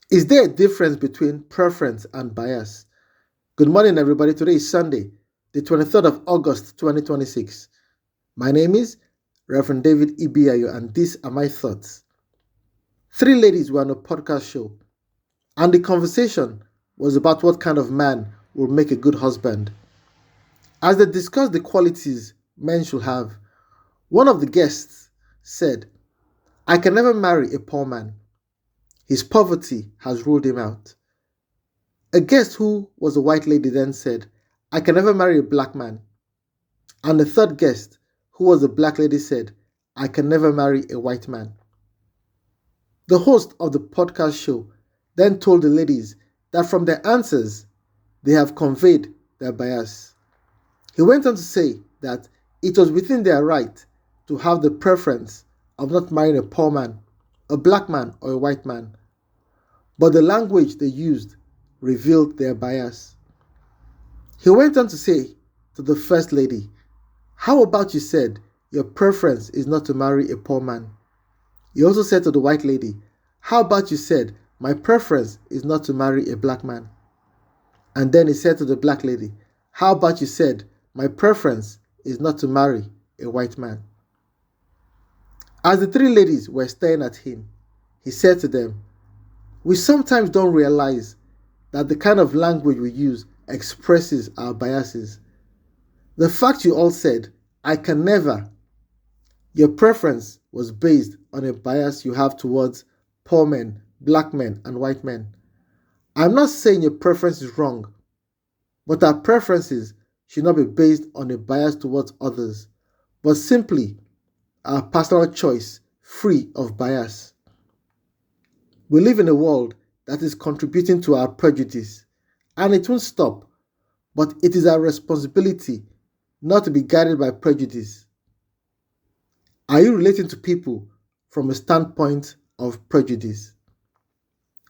Is there a difference between preference and bias? Good morning, everybody. Today is Sunday, the 23rd of August, 2026. My name is Reverend David Ibiayo, and these are my thoughts. Three ladies were on a podcast show, and the conversation was about what kind of man will make a good husband. As they discussed the qualities men should have, one of the guests said, "I can never marry a poor man. His poverty has ruled him out." A guest who was a white lady then said, "I can never marry a black man." And the third guest, who was a black lady, said, "I can never marry a white man." The host of the podcast show then told the ladies that from their answers, they have conveyed their bias. He went on to say that it was within their right to have the preference of not marrying a poor man, a black man, or a white man, but the language they used revealed their bias. He went on to say to the first lady, "How about you said your preference is not to marry a poor man?" He also said to the white lady, "How about you said my preference is not to marry a black man?" And then he said to the black lady, "How about you said my preference is not to marry a white man?" As the three ladies were staring at him, he said to them, "We sometimes don't realize that the kind of language we use expresses our biases. The fact you all said, 'I can never,' your preference was based on a bias you have towards poor men, black men, and white men. I'm not saying your preference is wrong, but our preferences should not be based on a bias towards others, but simply our personal choice, free of bias. We live in a world that is contributing to our prejudice, and it won't stop, but it is our responsibility not to be guided by prejudice. Are you relating to people from a standpoint of prejudice?"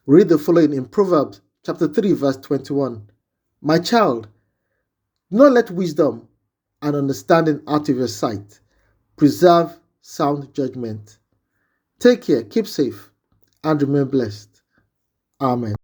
Read the following in Proverbs chapter 3, verse 21. "My child, do not let wisdom and understanding out of your sight. Preserve sound judgment." Take care, keep safe, and remain blessed. Amen.